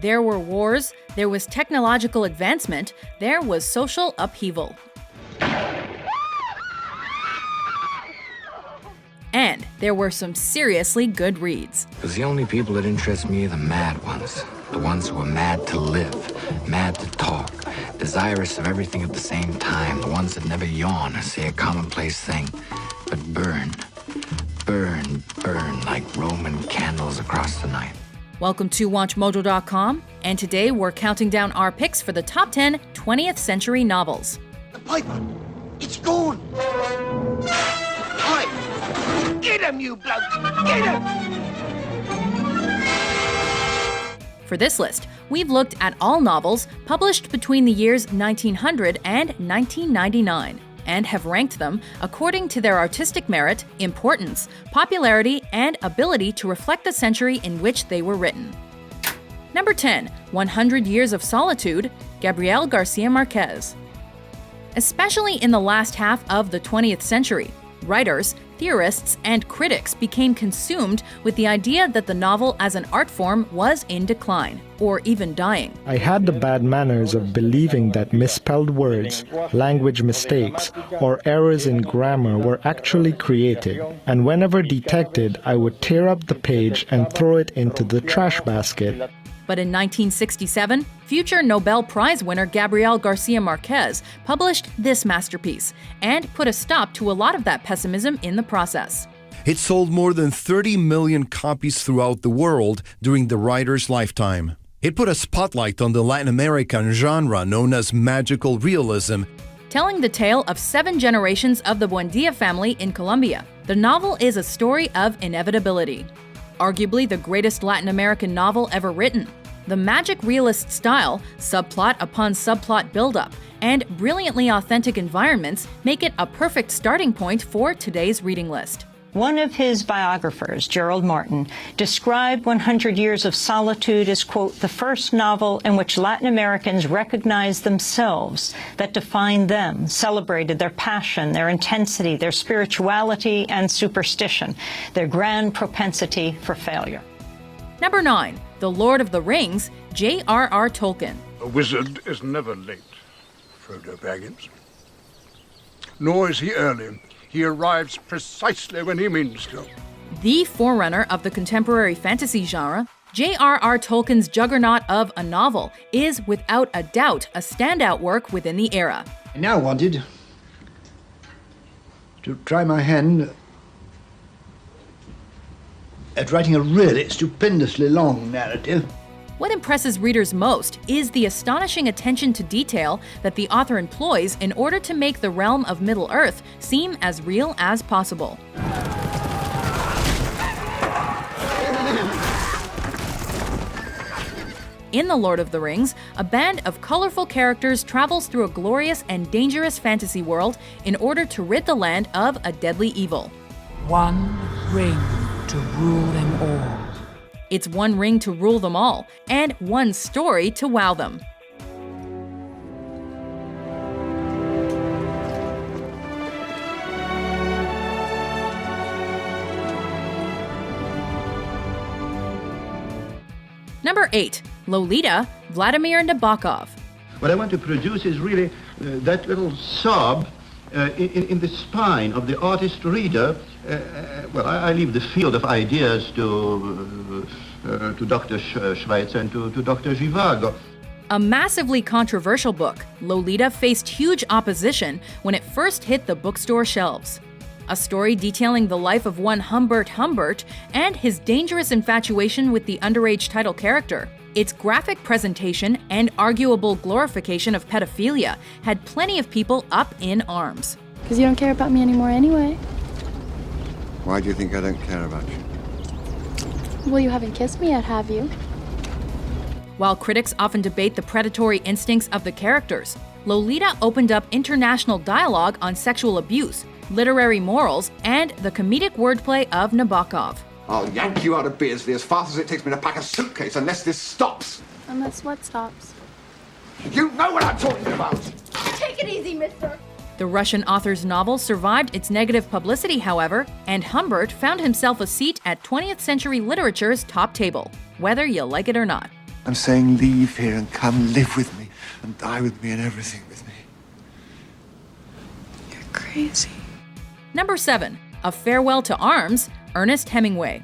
There were wars, there was technological advancement, there was social upheaval. And there were some seriously good reads. Because the only people that interest me are the mad ones. The ones who are mad to live, mad to talk, desirous of everything at the same time. The ones that never yawn or say a commonplace thing, but burn like Roman candles across the night. Welcome to WatchMojo.com, and today we're counting down our picks for the top 10 20th century novels. The piper! It's gone! Hi! Get him, you bloke! Get him! For this list, we've looked at all novels published between the years 1900 and 1999, and have ranked them according to their artistic merit, importance, popularity, and ability to reflect the century in which they were written. Number 10, 100 Years of Solitude, Gabriel Garcia Marquez. Especially in the last half of the 20th century, writers, theorists, and critics became consumed with the idea that the novel as an art form was in decline, or even dying. I had the bad manners of believing that misspelled words, language mistakes, or errors in grammar were actually created, and whenever detected, I would tear up the page and throw it into the trash basket. But in 1967, future Nobel Prize winner Gabriel Garcia Marquez published this masterpiece and put a stop to a lot of that pessimism in the process. It sold more than 30 million copies throughout the world during the writer's lifetime. It put a spotlight on the Latin American genre known as magical realism, telling the tale of 7 generations of the Buendia family in Colombia. The novel is a story of inevitability. Arguably the greatest Latin American novel ever written. The magic realist style, subplot upon subplot buildup, and brilliantly authentic environments make it a perfect starting point for today's reading list. One of his biographers, Gerald Martin, described 100 Years of Solitude as, quote, the first novel in which Latin Americans recognized themselves, that defined them, celebrated their passion, their intensity, their spirituality and superstition, their grand propensity for failure. Number 9, The Lord of the Rings, J.R.R. Tolkien. A wizard is never late, Frodo Baggins. Nor is he early. He arrives precisely when he means to. The forerunner of the contemporary fantasy genre, J.R.R. Tolkien's juggernaut of a novel is without a doubt a standout work within the era. I now wanted to try my hand at writing a really stupendously long narrative. What impresses readers most is the astonishing attention to detail that the author employs in order to make the realm of Middle-earth seem as real as possible. In The Lord of the Rings, a band of colorful characters travels through a glorious and dangerous fantasy world in order to rid the land of a deadly evil. One ring to rule them all. It's one ring to rule them all, and one story to wow them. Number 8, Lolita, Vladimir Nabokov. What I want to produce is really that little sob in the spine of the artist reader. Well, I leave the field of ideas to Dr. Schweitzer and to Dr. Zhivago. A massively controversial book, Lolita faced huge opposition when it first hit the bookstore shelves. A story detailing the life of one Humbert and his dangerous infatuation with the underage title character. Its graphic presentation and arguable glorification of pedophilia had plenty of people up in arms. Because you don't care about me anymore anyway. Why do you think I don't care about you? Well, you haven't kissed me yet, have you? While critics often debate the predatory instincts of the characters, Lolita opened up international dialogue on sexual abuse, literary morals, and the comedic wordplay of Nabokov. I'll yank you out of Beardsley as fast as it takes me to pack a suitcase unless this stops. Unless what stops? You know what I'm talking about! Take it easy, mister! The Russian author's novel survived its negative publicity, however, and Humbert found himself a seat at 20th century literature's top table, whether you like it or not. I'm saying leave here and come live with me and die with me and everything with me. You're crazy. Number 7. A Farewell to Arms, Ernest Hemingway.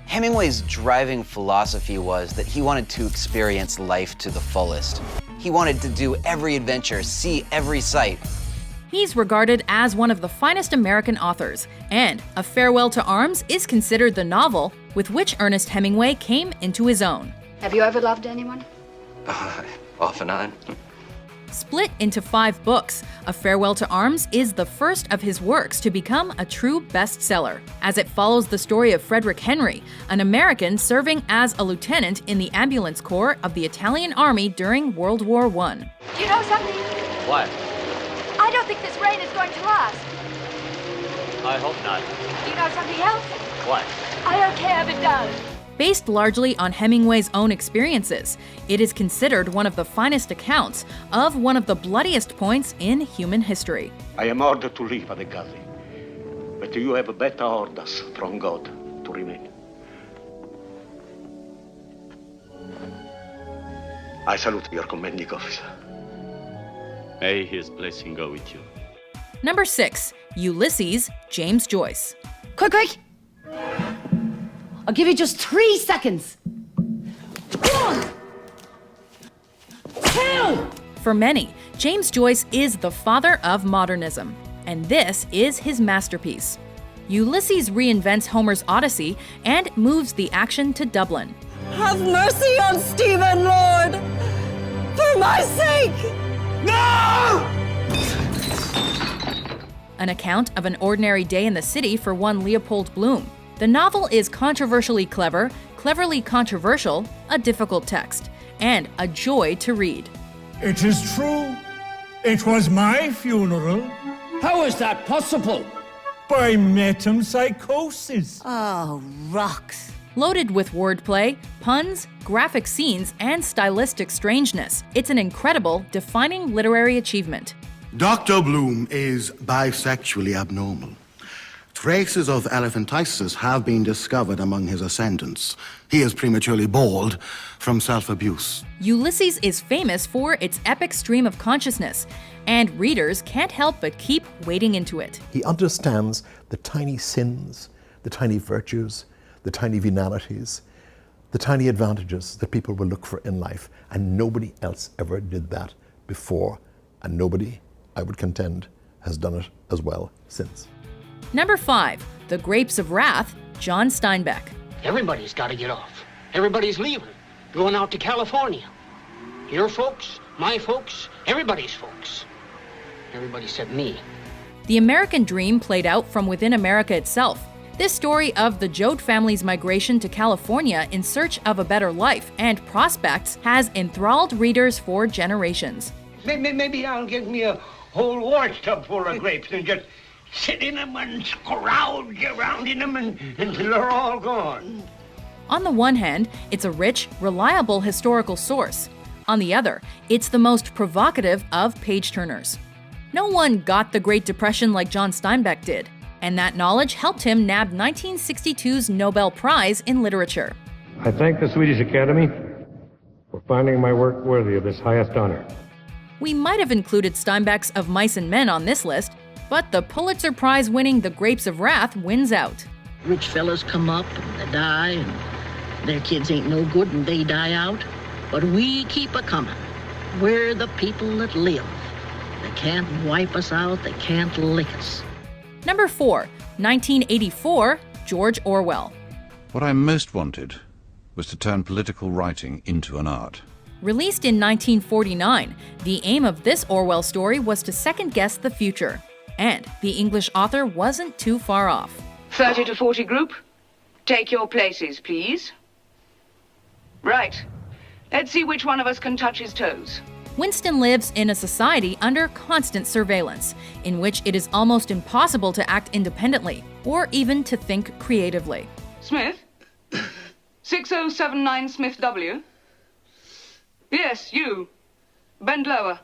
Hemingway's driving philosophy was that he wanted to experience life to the fullest. He wanted to do every adventure, see every sight. He's regarded as one of the finest American authors, and A Farewell to Arms is considered the novel with which Ernest Hemingway came into his own. Have you ever loved anyone? Off and on. Split into 5 books, A Farewell to Arms is the first of his works to become a true bestseller, as it follows the story of Frederick Henry, an American serving as a lieutenant in the ambulance corps of the Italian army during World War I. Do you know something? What? I don't think this rain is going to last. I hope not. Do you know something else? What? I don't care if it does. Based largely on Hemingway's own experiences, it is considered one of the finest accounts of one of the bloodiest points in human history. I am ordered to leave the Gazi, but you have better orders from God to remain. I salute your commanding officer. May his blessing go with you. Number 6. Ulysses, James Joyce. Quick! I'll give you just 3 seconds. 1, 2. For many, James Joyce is the father of modernism, and this is his masterpiece. Ulysses reinvents Homer's Odyssey and moves the action to Dublin. Have mercy on Stephen, Lord! For my sake! No! An account of an ordinary day in the city for one Leopold Bloom. The novel is controversially clever, cleverly controversial, a difficult text, and a joy to read. It is true. It was my funeral. How is that possible? By metempsychosis. Oh, rocks. Loaded with wordplay, puns, graphic scenes, and stylistic strangeness, it's an incredible, defining literary achievement. Dr. Bloom is bisexually abnormal. Traces of elephantiasis have been discovered among his ascendants. He is prematurely bald from self-abuse. Ulysses is famous for its epic stream of consciousness, and readers can't help but keep wading into it. He understands the tiny sins, the tiny virtues, the tiny venalities, the tiny advantages that people will look for in life, and nobody else ever did that before, and nobody, I would contend, has done it as well since. Number 5. The Grapes of Wrath, John Steinbeck. Everybody's got to get off. Everybody's leaving, going out to California. Your folks, my folks, everybody's folks. Everybody except me. The American dream played out from within America itself. This story of the Joad family's migration to California in search of a better life and prospects has enthralled readers for generations. Maybe I'll get me a whole wash tub full of grapes and just sit in them and scrouge around in them until they're all gone. On the one hand, it's a rich, reliable historical source. On the other, it's the most provocative of page-turners. No one got the Great Depression like John Steinbeck did, and that knowledge helped him nab 1962's Nobel Prize in Literature. I thank the Swedish Academy for finding my work worthy of this highest honor. We might have included Steinbeck's Of Mice and Men on this list, but the Pulitzer Prize-winning The Grapes of Wrath wins out. Rich fellas come up and they die, and their kids ain't no good and they die out. But we keep a-comin'. We're the people that live. They can't wipe us out, they can't lick us. Number 4. 1984, George Orwell. What I most wanted was to turn political writing into an art. Released in 1949, the aim of this Orwell story was to second-guess the future. And the English author wasn't too far off. 30 to 40 group, take your places, please. Right. Let's see which one of us can touch his toes. Winston lives in a society under constant surveillance, in which it is almost impossible to act independently, or even to think creatively. Smith? 6079 Smith W? Yes, you. Bend lower.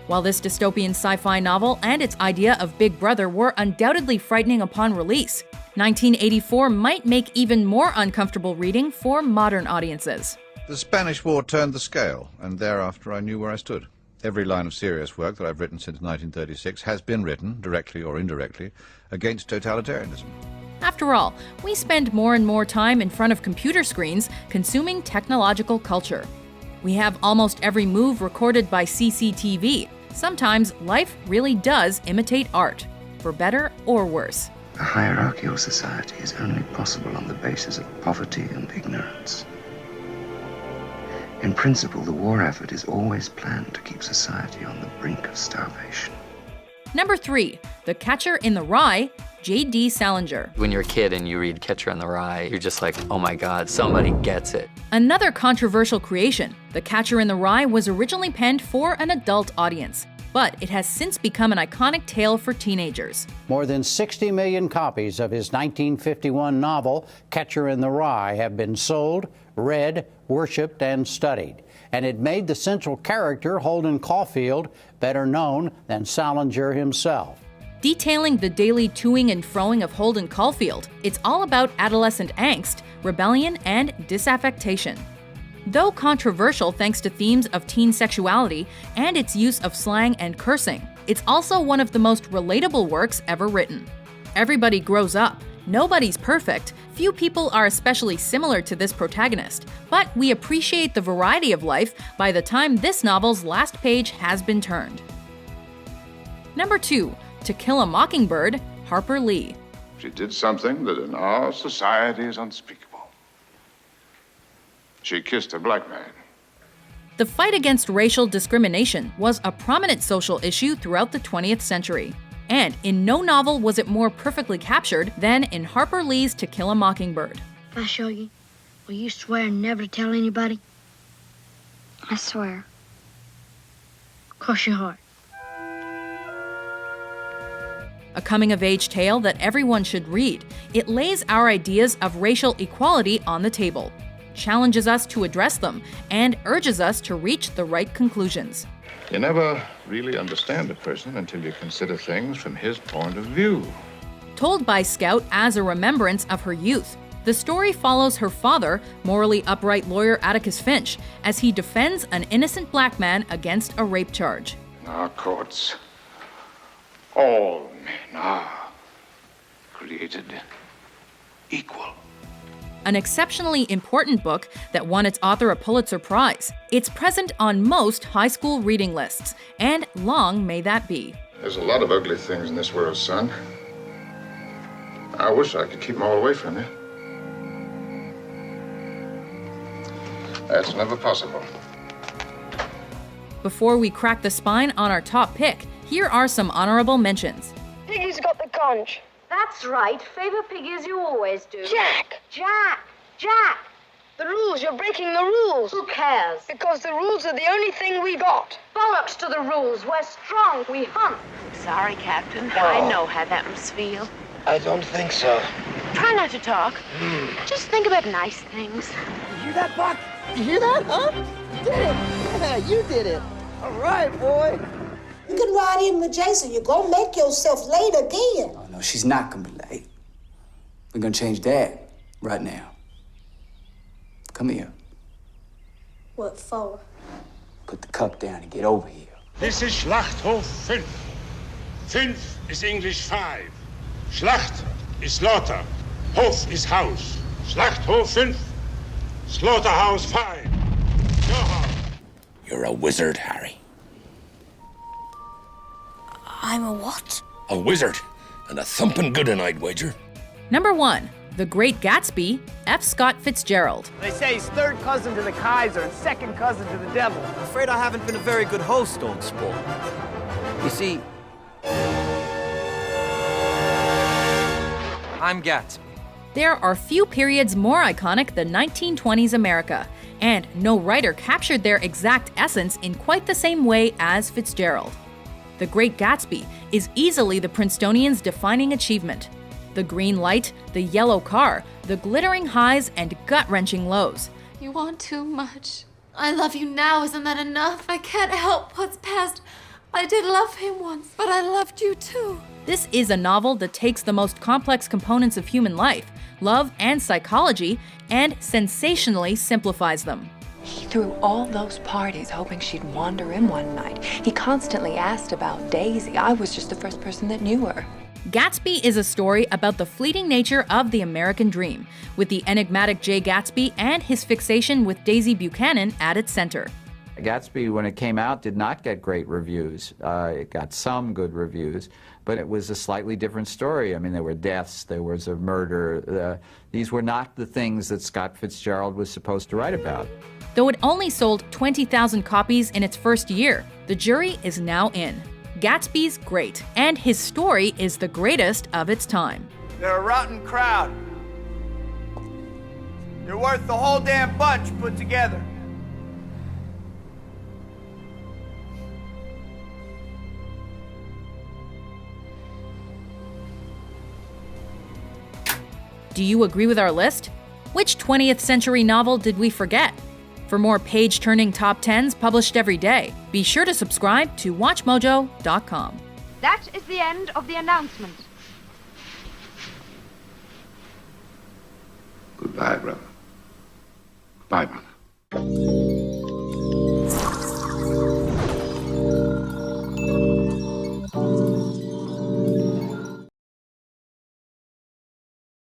While this dystopian sci-fi novel and its idea of Big Brother were undoubtedly frightening upon release, 1984 might make even more uncomfortable reading for modern audiences. The Spanish War turned the scale, and thereafter I knew where I stood. Every line of serious work that I've written since 1936 has been written, directly or indirectly, against totalitarianism. After all, we spend more and more time in front of computer screens consuming technological culture. We have almost every move recorded by CCTV. Sometimes life really does imitate art, for better or worse. A hierarchical society is only possible on the basis of poverty and ignorance. In principle, the war effort is always planned to keep society on the brink of starvation. Number 3, The Catcher in the Rye, J.D. Salinger. When you're a kid and you read Catcher in the Rye, you're just like, oh my God, somebody gets it. Another controversial creation, The Catcher in the Rye was originally penned for an adult audience, but it has since become an iconic tale for teenagers. More than 60 million copies of his 1951 novel, Catcher in the Rye, have been sold, read, worshipped, and studied. And it made the central character, Holden Caulfield, better known than Salinger himself. Detailing the daily toing and froing of Holden Caulfield, it's all about adolescent angst, rebellion, and disaffection. Though controversial thanks to themes of teen sexuality and its use of slang and cursing, it's also one of the most relatable works ever written. Everybody grows up. Nobody's perfect. Few people are especially similar to this protagonist, but we appreciate the variety of life by the time this novel's last page has been turned. Number 2, To Kill a Mockingbird, Harper Lee. She did something that in our society is unspeakable. She kissed a black man. The fight against racial discrimination was a prominent social issue throughout the 20th century. And in no novel was it more perfectly captured than in Harper Lee's To Kill a Mockingbird. If I show you, will you swear never to tell anybody? I swear. Cross your heart. A coming-of-age tale that everyone should read. It lays our ideas of racial equality on the table, challenges us to address them, and urges us to reach the right conclusions. You never really understand a person until you consider things from his point of view. Told by Scout as a remembrance of her youth, the story follows her father, morally upright lawyer Atticus Finch, as he defends an innocent black man against a rape charge. In our courts, all men are created equal. An exceptionally important book that won its author a Pulitzer Prize. It's present on most high school reading lists, and long may that be. There's a lot of ugly things in this world, son. I wish I could keep them all away from you. That's never possible. Before we crack the spine on our top pick, here are some honorable mentions. Piggy's got the conch. That's right. Favor Piggy as you always do. Jack! Jack! The rules, you're breaking the rules. Who cares? Because the rules are the only thing we got. Bollocks to the rules. We're strong. We hunt. Sorry, Captain. No. I know how that must feel. I don't think so. Try not to talk. Just think about nice things. You hear that, Buck? You hear that, huh? You did it. Yeah, you did it. All right, boy. You can ride in with Jason. You're gonna make yourself late again. Oh, no, she's not gonna be late. We're gonna change that right now. Come here. What for? Put the cup down and get over here. This is Schlachthof 5. 5 is English 5. Schlacht is slaughter. Hof is house. Schlachthof 5. Slaughterhouse 5. Your house. You're a wizard, Harry. I'm a what? A wizard. And a thumping good one, I'd wager. Number 1, The Great Gatsby, F. Scott Fitzgerald. They say he's third cousin to the Kaiser and second cousin to the devil. I'm afraid I haven't been a very good host, old sport. You see, I'm Gatsby. There are few periods more iconic than 1920s America, and no writer captured their exact essence in quite the same way as Fitzgerald. The Great Gatsby is easily the Princetonians' defining achievement. The green light, the yellow car, the glittering highs and gut-wrenching lows. You want too much. I love you now, isn't that enough? I can't help what's past. I did love him once, but I loved you too. This is a novel that takes the most complex components of human life, love and psychology, and sensationally simplifies them. He threw all those parties hoping she'd wander in one night. He constantly asked about Daisy. I was just the first person that knew her. Gatsby is a story about the fleeting nature of the American dream, with the enigmatic Jay Gatsby and his fixation with Daisy Buchanan at its center. Gatsby, when it came out, did not get great reviews. It got some good reviews, but it was a slightly different story. I mean, there were deaths, there was a murder. These were not the things that Scott Fitzgerald was supposed to write about. Though it only sold 20,000 copies in its first year, the jury is now in. Gatsby's great, and his story is the greatest of its time. They're a rotten crowd. You're worth the whole damn bunch put together. Do you agree with our list? Which 20th century novel did we forget? For more page-turning top 10s published every day, be sure to subscribe to WatchMojo.com. That is the end of the announcement. Goodbye, brother. Goodbye, brother.